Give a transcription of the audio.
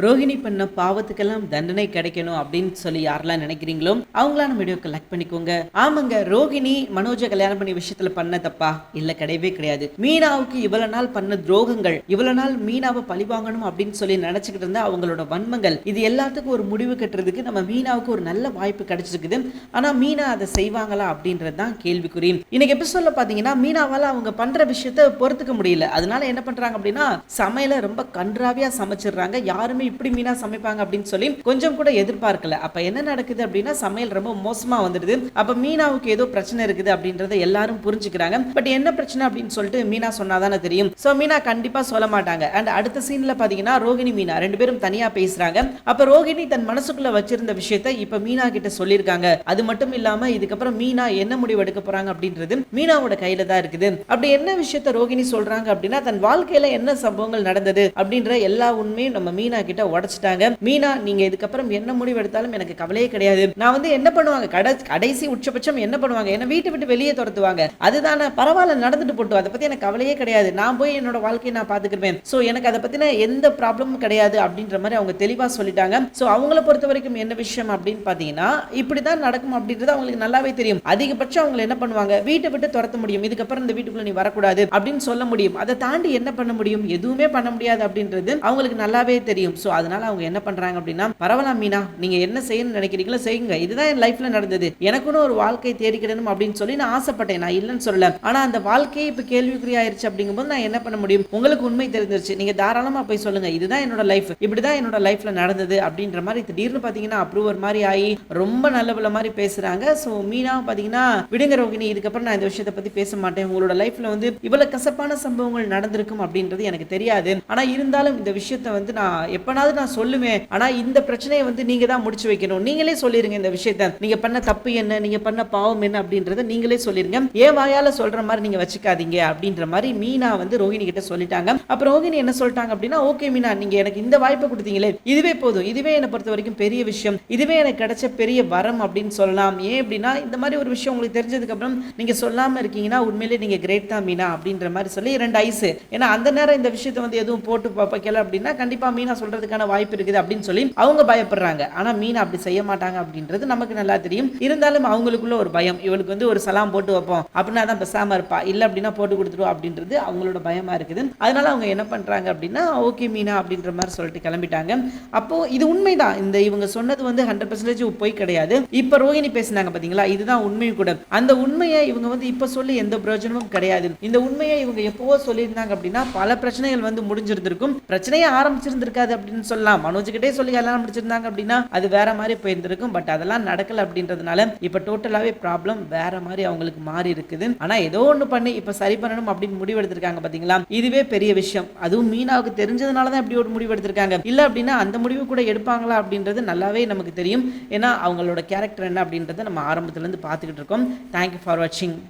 ரோஹிணி பண்ண பாவத்துக்கெல்லாம் தண்டனை கிடைக்கணும் அப்படின்னு சொல்லி யாரெல்லாம் நினைக்கிறீங்களோ அவங்களாம் நம்ம வீடியோ கலெக்ட் பண்ணிக்கோங்க. ஆமாங்க, ரோஹிணி மனோஜை கல்யாணம் பண்ணி விஷயத்துல பண்ண தப்பா இல்ல, கிடையவே கிடையாது. மீனாவுக்கு இவ்வளவு நாள் பண்ண துரோகங்கள், இவ்வளவு நாள் மீனாவை பழி வாங்கணும் அப்படின்னு சொல்லி நினைச்சுக்கிட்டு இருந்தா அவங்களோட வன்மங்கள், இது எல்லாத்துக்கும் ஒரு முடிவு கட்டுறதுக்கு நம்ம மீனாவுக்கு ஒரு நல்ல வாய்ப்பு கிடைச்சிருக்குது. ஆனா மீனா அதை செய்வாங்களா அப்படின்றது தான் கேள்விக்குறி. இன்னைக்கு எபிசோட்ல பாத்தீங்கன்னா மீனாவால அவங்க பண்ற விஷயத்த பொறுத்துக்க முடியல. அதனால என்ன பண்றாங்க அப்படின்னா சமையல ரொம்ப கன்றாவியா சமைச்சிடுறாங்க. யாருமே இப்படி மீனா சமைப்பாங்க அப்படின்னு சொல்லி கொஞ்சம் கூட எதிர்பார்க்கல. அப்ப என்ன நடக்குது அப்படின்னா சமையல் ரொம்ப மோசமா வந்துடுது. அப்ப மீனாவுக்கு ஏதோ பிரச்சனை இருக்குது அப்படின்றத எல்லாரும் புரிஞ்சுக்கிறாங்க. பட் என்ன பிரச்சனை அப்படின்னு சொல்லிட்டு மீனா சொன்னாதானே தெரியும். சோ மீனா கண்டிப்பா சொல்ல மாட்டாங்க. அண்ட் அடுத்த சீன்ல பாத்தீங்கன்னா ரோஹிணி மீனா ரெண்டு பேரும் தனியா பேசுறாங்க. அப்ப ரோஹிணி தன் மனசுக்குள்ள வச்சிருந்த விஷயத்தை இப்ப மீனா கிட்ட சொல்லிருக்காங்க. அது மட்டும் இல்லாம இதுக்கப்புறம் மீனா என்ன முடிவு எடுக்க போறாங்க அப்படின்றது மீனாவோட கையில தான் இருக்குது. அப்படி என்ன விஷயத்த ரோஹிணி சொல்றாங்க அப்படின்னா தன் வாழ்க்கையில என்ன சம்பவங்கள் நடந்தது அப்படின்ற எல்லா உண்மையும் நம்ம மீனா கிட்ட உடைச்சிட்டாங்க. மீனா, நீங்க இதுக்கப்புறம் என்ன முடிவு எடுத்தாலும் எனக்கு கவலையே கிடையாது. நான் வந்து என்ன பண்ணுவாங்க, கடைசி உச்சபட்சம் என்ன பண்ணுவாங்க, என்ன வீட்டை விட்டு வெளியே துரத்துவாங்க, அதுதானே பரவாயில்ல, நடந்துட்டு போட்டு, அதை பத்தி எனக்கு கவலையே கிடையாது. நான் போய் என்னோட வாழ்க்கையை நான் பாத்துக்கிறேன். சோ எனக்கு அதை பத்தின எந்த ப்ராப்ளமும் கிடையாது அப்படின்ற மாதிரி அவங்க தெளிவா சொல்லிட்டாங்க. சோ அவங்கள பொறுத்த வரைக்கும் என்ன விஷயம் அப்படின்னு பாத்தீங்கன்னா இப்படிதான் நடக்கும் அப்படின்றது அவங்களுக்கு நல்லாவே தெரியும். அதிகபட்சம் அவங்க என்ன பண்ணுவாங்க, வீட்டை விட்டு துரத்த முடியும். இதுக்கப்புறம் இந்த வீட்டுக்குள்ள நீ வரக்கூடாது அப்படின்னு சொல்ல முடியும். அதை தாண்டி என்ன பண்ண முடியும், எதுவுமே பண்ண முடியாது அப்படின்றது அவங்களுக்கு நல்லாவே தெரியும். சோ அதனால அவங்க என்ன பண்றாங்க அப்படின்னா பரவாயில்ல மீனா, நீங்க என்ன செய்யணும்னு நினைக்கிறீங்களோ செய்யுங்க. இதுதான் என் லைஃப்ல நடந்தது. எனக்குன்னு ஒரு வாழ்க்கை தேடிக்கிடணும் அப்படின்னு சொல்லி நான் ஆசைப்பட்டேன். நான் இல்லைன்னு சொல்லல. ஆனா அந்த வாழ்க்கையை இப்ப கேள்விக்குறி ஆயிருச்சு அப்படிங்கும்போது நான் என்ன பண்ண முடியும், உங்களுக்கு உண்மை தெரிஞ்சிருச்சு, நீங்க தாராளமா போய் சொல்லுங்க, இதுதான் என்னோட லைஃப், இப்படிதான் என்னோட லைஃப்ல நடந்தது அப்படின்ற மாதிரி திடீர்னு பாத்தீங்கன்னா அப்ரூவர் மாதிரி ஆகி ரொம்ப நல்ல மாதிரி பேசுறாங்க. சோ மீனா பாத்தீங்கன்னா விடுங்க ரோகிணி, இதுக்கப்புறம் நான் இந்த விஷயத்தை பத்தி பேச மாட்டேன். உங்களோட லைஃப்ல வந்து இவ்வளவு கசப்பான சம்பவங்கள் நடந்திருக்கும் அப்படின்றது எனக்கு தெரியாது. ஆனா இருந்தாலும் இந்த விஷயத்தை வந்து நான் எப்பனாவது நான் சொல்லுவேன். ஆனா இந்த பிரச்சனையை வந்து நீங்க தான் முடிச்சு வைக்கணும். நீங்களே சொல்லிருங்க இந்த விஷயத்தை, நீங்க பண்ண தப்பு என்ன, நீங்க பண்ண பாவம் என்ன அப்படின்றத நீங்களே சொல்லிருங்க. ஏன் வாயால சொல்ற மாதிரி நீங்க வச்சுக்காதீங்க அப்படின்ற மாதிரி மீனா வந்து ரோஹிணி கிட்ட சொல்லிட்டாங்க. அப்ப ரோஹிணி என்ன சொல்லிட்டாங்க அப்படின்னா, ஓகே மீனா, நீங்க எனக்கு இந்த வாய்ப்பை கொடுத்தீங்களே, இதுவே போதும், இதுவே என்னை பொறுத்த வரைக்கும் பெரிய விஷயம், இதுவே எனக்கு கிடைச்ச பெரிய வரம் அப்படின்னு சொல்லலாம். ஏன் அப்படின்னா இந்த மாதிரி ஒரு விஷயம் உங்களுக்கு தெரிஞ்சதுக்கு அப்புறம் நீங்க சொல்லாம இருக்கீங்கன்னா உண்மையிலேயே நீங்க கிரேட் தான் மீனா அப்படின்ற மாதிரி சொல்லி ரெண்டு ஐஸ். ஏன்னா அந்த நேரம் இந்த விஷயத்தை வந்து எதுவும் போட்டு பார்க்கல அப்படின்னா கண்டிப்பா மீனா சொல்றதுக்கான வாய்ப்பு இருக்குது அப்படின்னு சொல்லி அவங்க பயப்படுறாங்க. ஆனா மீனா அப்படி செய்ய மாட்டாங்க அப்படின்றது நமக்கு நல்லா தெரியும். இருந்தாலும் அவங்களுக்குள்ள ஒரு பயம், இவளுக்கு வந்து ஒரு சலாம் போட்டு வைப்போம் அப்படின்னா தான் பேசாம இருப்பா, இல்ல அப்படின்னா போட்டு கொடுத்துருவோம் அப்படின்றது அவங்களோட பயமா இருக்குது. அதனால அவங்க என்ன பண்றாங்க அப்படின்னா ஓகே மீனா அப்படின்ற மாதிரி சொல்லிட்டு கிளம்பிட்டாங்க. அப்போ இது உண்மைதான், இந்த இவங்க சொன்னது வந்து 100% போய் கிடையாது. இப்ப ரோஹிணி பேசினாங்க பாத்தீங்களா, இதுதான் உண்மை கூட. அந்த உண்மையை இவங்க வந்து இப்ப சொல்லி எந்த பிரயோஜனமும் கிடையாது. இந்த உண்மையை இவங்க எப்பவோ சொல்லியிருந்தாங்க அப்படின்னா பல பிரச்சனைகள் வந்து முடிஞ்சிருந்திருக்கும். பிரச்சனையே ஆரம்பிச்சிருந்திருக்காது அப்படின்னு சொல்லலாம். மனோஜ்கிட்டே சொல்லி எல்லாம் முடிச்சிருந்தாங்க அப்படின்னா அது வேற மாதிரி போயிருந்திருக்கும். பட் அதெல்லாம் நடக்கல அப்படின்றதுனால இப்ப டோட்டலாவே ப்ராப்ளம் வேற மாதிரி அவங்களுக்கு மாறி இருக்குது. ஆனா ஏதோ ஒண்ணு பண்ணி இப்ப சரி பண்ணணும் அப்படின்னு முடிவு எடுத்திருக்காங்க பாத்தீங்களா, இதுவே பெரிய விஷயம். அதுவும் மீனாவுக்கு தெரிஞ்சதுனாலதான் இப்படி ஒரு முடிவு எடுத்திருக்காங்க. இல்ல அப்படின்னா அந்த முடிவு கூட எடுப்பாங்களா அப்படின்றது நல்லாவே நமக்கு தெரியும். ஏன்னா அவங்களோட கேரக்டர் என்ன அப்படின்றத நம்ம ஆரம்பத்துல இருந்து பார்த்துக்கிட்டு இருக்கோம். தேங்க்யூ ஃபார் வாட்சிங்.